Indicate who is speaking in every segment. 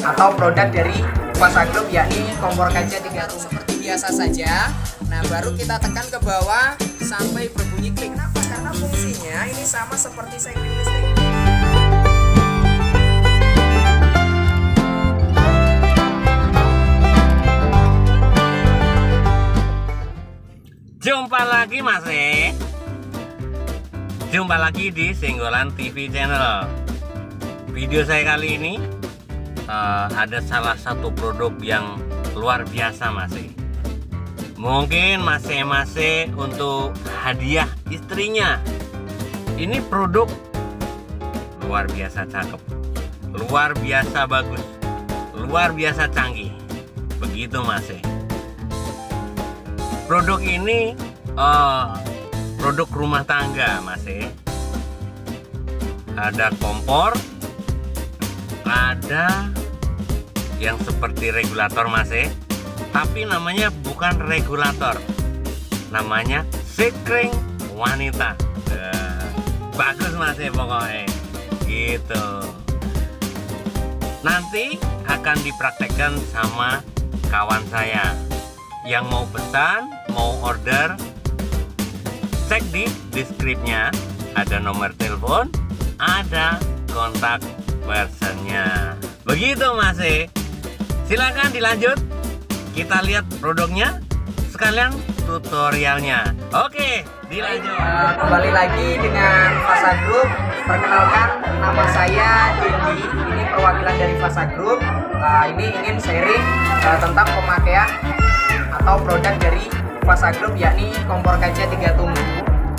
Speaker 1: atau produk dari Fasa Group, yakni kompor kaca 3 tumpu. Seperti biasa saja. Nah, baru kita tekan ke bawah sampai berbunyi klik. Kenapa? Karena fungsinya ini sama seperti segmen listrik.
Speaker 2: Jumpa lagi Mas Jumpa lagi di Senggolan TV Channel. Video saya kali ini ada salah satu produk yang luar biasa Mas. Mungkin Mas untuk hadiah istrinya. Ini produk luar biasa cakep, luar biasa bagus, luar biasa canggih. Begitu Mas. Produk ini produk rumah tangga Mas. Ada kompor, ada yang seperti regulator Mas, tapi namanya bukan regulator, namanya sekring wanita. Bagus Mas pokoknya gitu. Nanti akan dipraktekkan sama kawan saya. Yang mau pesan, mau order, cek di deskripsinya, ada nomor telepon, ada kontak personnya. Begitu Mas. Silakan dilanjut. Kita lihat produknya, sekalian tutorialnya. Oke, dilanjut.
Speaker 1: Kembali lagi dengan Fasa Group. Perkenalkan, nama saya Dendi. Ini perwakilan dari Fasa Group. Ini ingin sharing tentang pemakaian atau produk dari Fasa Group, yakni kompor kaca 3 tumpu.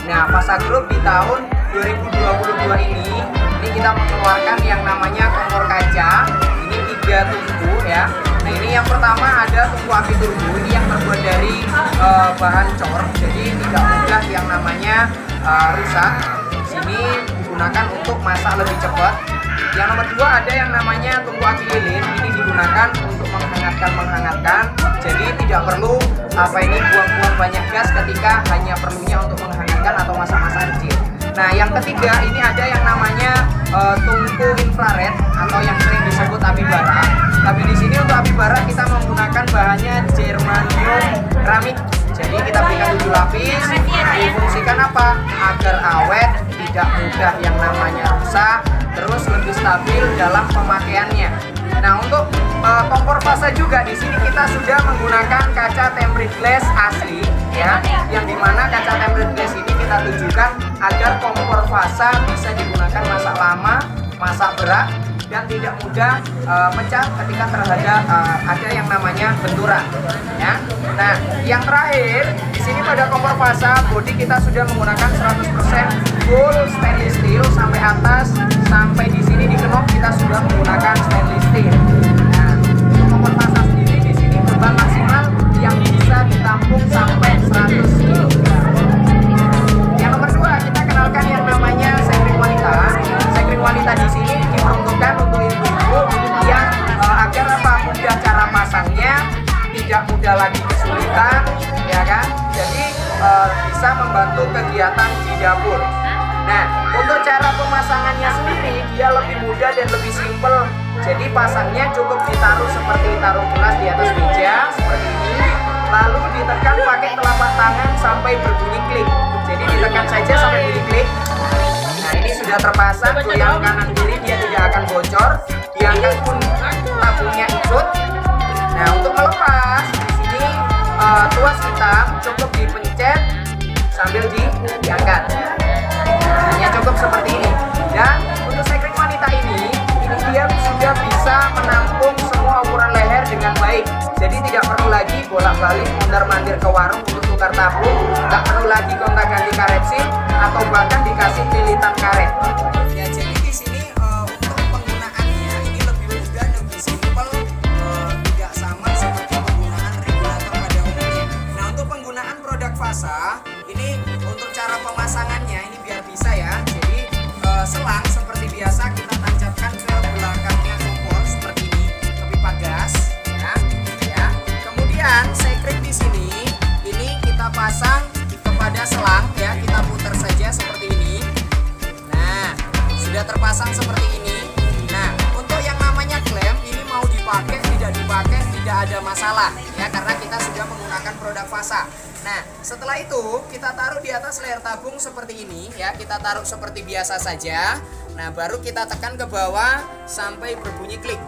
Speaker 1: Nah, Fasa Group di tahun 2022 ini kita mengeluarkan yang namanya kompor kaca. Ini 3 tumpu ya. Nah, ini yang pertama ada tungku api turbo. Ini yang terbuat dari bahan cor, jadi tidak mudah yang namanya rusak. Di sini digunakan untuk masak lebih cepat. Yang nomor 2 ada yang namanya tungku api lilin. Ini digunakan untuk menghangatkan, jadi tidak perlu buang-buang banyak gas ketika hanya perlunya untuk menghangatkan atau masak-masak kecil. Nah, yang ketiga ini ada yang namanya tungku infrared atau yang sering disebut api bara. Tapi di sini untuk api bara kita menggunakan bahannya germanium keramik. Jadi kita berikan 7 lapis. Difungsikan apa? Agar awet, tidak mudah yang namanya rusak, terus lebih stabil dalam pemakaiannya. Nah, untuk kompor Fasa juga di sini kita sudah menggunakan kaca tempered glass asli ya, yang dimana kaca tempered glass ini kita tujukan agar kompor Fasa bisa digunakan masak lama, masak berat, dan tidak mudah pecah ketika ada yang namanya benturan ya. Nah, yang terakhir di sini pada kompor Fasa bodi kita sudah menggunakan 100% full stainless steel sampai atas, sampai di sini di knop kita sudah menggunakan stainless steel. Nah, untuk kompor Fasa sendiri di sini beban maksimal yang bisa ditampung sampai 100 kg. Yang nomor 2 kita kenalkan yang namanya sekring wanita. Sekring wanita di sini diperuntukkan untuk ibu-ibu yang agar mudah cara pasangnya, tidak mudah lagi kesulitan ya kan. Jadi bisa membantu kegiatan di dapur. Nah, untuk cara pemasangannya sendiri dia lebih mudah dan lebih simpel. Jadi pasangnya cukup ditaruh seperti taruh gelas di atas meja seperti ini, lalu ditekan pakai telapak tangan sampai berbunyi klik. Jadi ditekan saja sampai bunyi klik. Nah, ini sudah terpasang, goyang kanan kiri dia tidak akan bocor, diangkat pun tabungnya ikut. Nah, untuk melepas di sini tuas hitam cukup dipencet sambil diangkat. Hanya cukup seperti ini. Dan untuk sekring wanita ini dia sudah bisa menampung semua ukuran leher dengan baik. Jadi tidak perlu lagi bolak-balik mondar-mandir ke warung untuk tukar tabung, nggak perlu lagi gonta-ganti karet sim atau bahkan dikasih lilitan karet. Ya, jadi di sini untuk penggunaannya ini lebih mudah dan lebih simpel, tidak sama seperti penggunaan regulator pada umumnya. Nah, untuk penggunaan produk Fasa ini untuk cara pemasangannya ini biar bisa ya. Jadi selang seperti biasa kita tancapkan ke belakangnya kompor seperti ini ke pipa gas ya. Kemudian sekring di sini ini kita pasang kepada selang ya, kita putar saja seperti ini. Nah, sudah terpasang seperti ini. Nah, untuk yang namanya klem ini mau di masalah ya, karena kita sudah menggunakan produk Fasa. Nah, setelah itu kita taruh di atas layar tabung seperti ini ya, kita taruh seperti biasa saja. Nah, baru kita tekan ke bawah sampai berbunyi klik.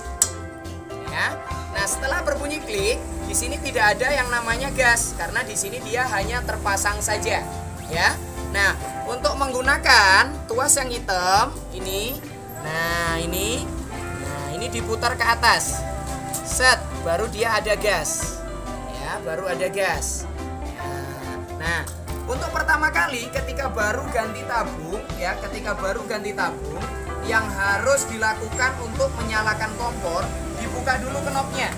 Speaker 1: Ya. Nah, setelah berbunyi klik, di sini tidak ada yang namanya gas karena di sini dia hanya terpasang saja ya. Nah, untuk menggunakan tuas yang hitam ini, nah ini diputar ke atas. Set, baru dia ada gas. Ya, baru ada gas. Ya. Nah, untuk pertama kali ketika baru ganti tabung ya, yang harus dilakukan untuk menyalakan kompor, dibuka dulu knopnya.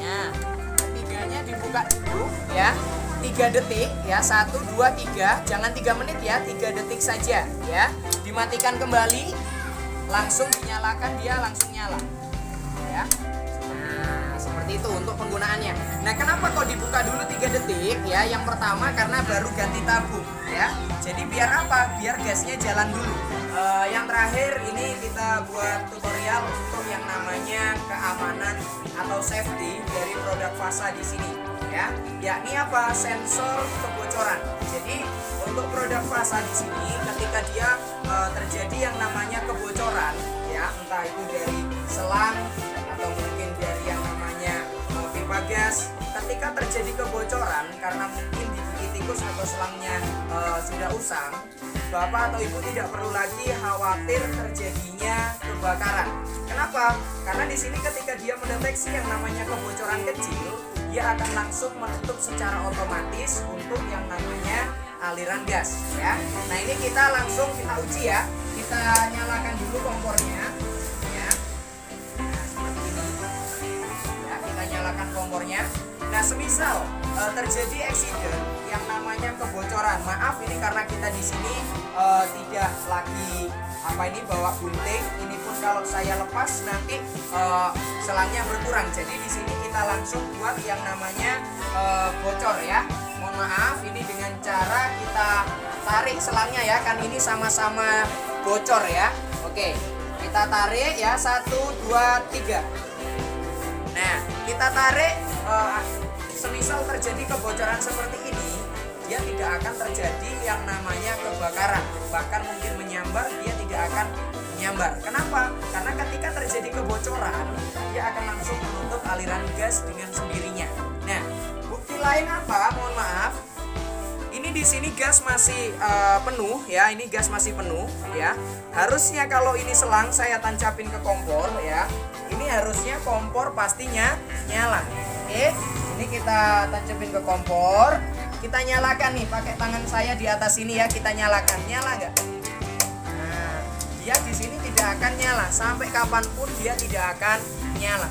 Speaker 1: Ya, ketiganya dibuka dulu ya. 3 detik ya, 1, 2, 3, jangan 3 menit ya, 3 detik saja ya. Dimatikan kembali, langsung dinyalakan, dia langsung nyala ya. Nah, seperti itu untuk penggunaannya. Nah, kenapa kok dibuka dulu 3 detik ya? Yang pertama karena baru ganti tabung ya. Jadi biar apa? Biar gasnya jalan dulu. Yang terakhir ini kita buat tutorial untuk yang namanya keamanan atau safety dari produk Fasa di sini ya, yakni apa? Sensor kebocoran. Jadi untuk produk Fasa di sini ketika dia terjadi yang namanya kebocoran ya, entah itu dari selang atau mungkin dari yang namanya pipa gas, ketika terjadi kebocoran karena mungkin digigit tikus atau selangnya sudah usang, Bapak atau Ibu tidak perlu lagi khawatir terjadinya kebakaran. Kenapa? Karena di sini ketika dia mendeteksi yang namanya kebocoran kecil, dia akan langsung menutup secara otomatis untuk yang namanya aliran gas ya. Nah, ini kita langsung kita uji ya. Kita nyalakan dulu kompornya ya. Nah, seperti ini. Ya, kita nyalakan kompornya. Nah, semisal terjadi accident yang namanya kebocoran. Maaf, ini karena kita di sini tidak lagi bawa gunting. Ini pun kalau saya lepas nanti selangnya berkurang. Jadi di sini kita langsung buat yang namanya bocor ya. Mohon maaf, ini dengan cara kita tarik selangnya ya, kan ini sama-sama bocor ya. Oke, kita tarik ya, 1, 2, 3. Nah, kita tarik. Semisal terjadi kebocoran seperti ini, dia tidak akan terjadi yang namanya kebakaran, bahkan mungkin menyambar, dia tidak akan menyambar. Kenapa? Karena ketika terjadi kebocoran, dia akan langsung menutup aliran gas dengan sendirinya. Nah, bukti lain apa? Mohon maaf, ini di sini gas masih penuh ya, ini gas masih penuh ya. Harusnya kalau ini selang saya tancapin ke kompor ya, ini harusnya kompor pastinya nyala. Oke. Ini kita tancapin ke kompor, kita nyalakan nih pakai tangan saya di atas sini ya, kita nyalakan. Nyala nggak? Nah, dia di sini tidak akan nyala sampai kapanpun, dia tidak akan nyala.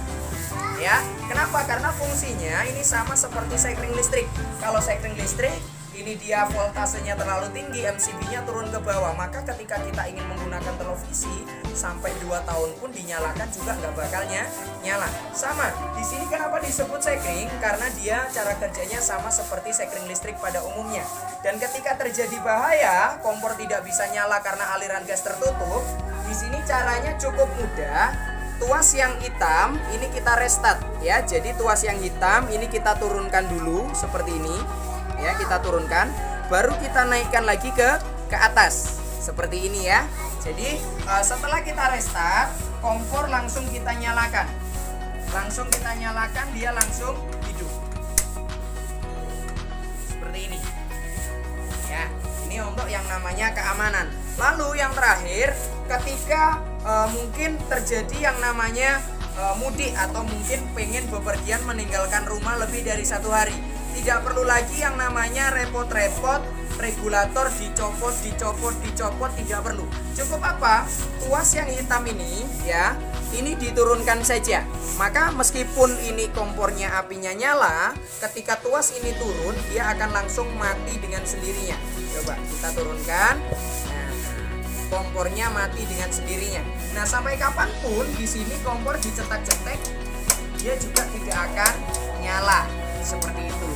Speaker 1: Ya, kenapa? Karena fungsinya ini sama seperti sekring listrik. Kalau sekring listrik ini dia voltasenya terlalu tinggi, MCB-nya turun ke bawah, maka ketika kita ingin menggunakan televisi sampai 2 tahun pun dinyalakan juga nggak bakalnya nyala. Sama, di sini kenapa disebut sekring? Karena dia cara kerjanya sama seperti sekring listrik pada umumnya. Dan ketika terjadi bahaya, kompor tidak bisa nyala karena aliran gas tertutup, di sini caranya cukup mudah. Tuas yang hitam ini kita restart ya. Jadi tuas yang hitam ini kita turunkan dulu seperti ini. Ya, kita turunkan, baru kita naikkan lagi ke atas seperti ini ya. Jadi setelah kita restart, kompor langsung kita nyalakan, dia langsung hidup seperti ini ya. Ini untuk yang namanya keamanan. Lalu yang terakhir, ketika mungkin terjadi yang namanya mudik atau mungkin pengen bepergian meninggalkan rumah lebih dari 1 hari, tidak perlu lagi yang namanya repot-repot regulator dicopot, tidak perlu. Cukup apa? Tuas yang hitam ini ya, ini diturunkan saja. Maka meskipun ini kompornya apinya nyala, ketika tuas ini turun, dia akan langsung mati dengan sendirinya. Coba kita turunkan. Nah, kompornya mati dengan sendirinya. Nah, sampai kapanpun di sini kompor dicetak-cetek, dia juga tidak akan nyala. Seperti itu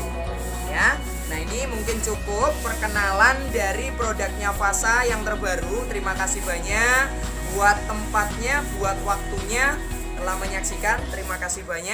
Speaker 1: ya. Nah, ini mungkin cukup perkenalan dari produknya Fasa yang terbaru. Terima kasih banyak buat tempatnya, buat waktunya telah menyaksikan. Terima kasih banyak.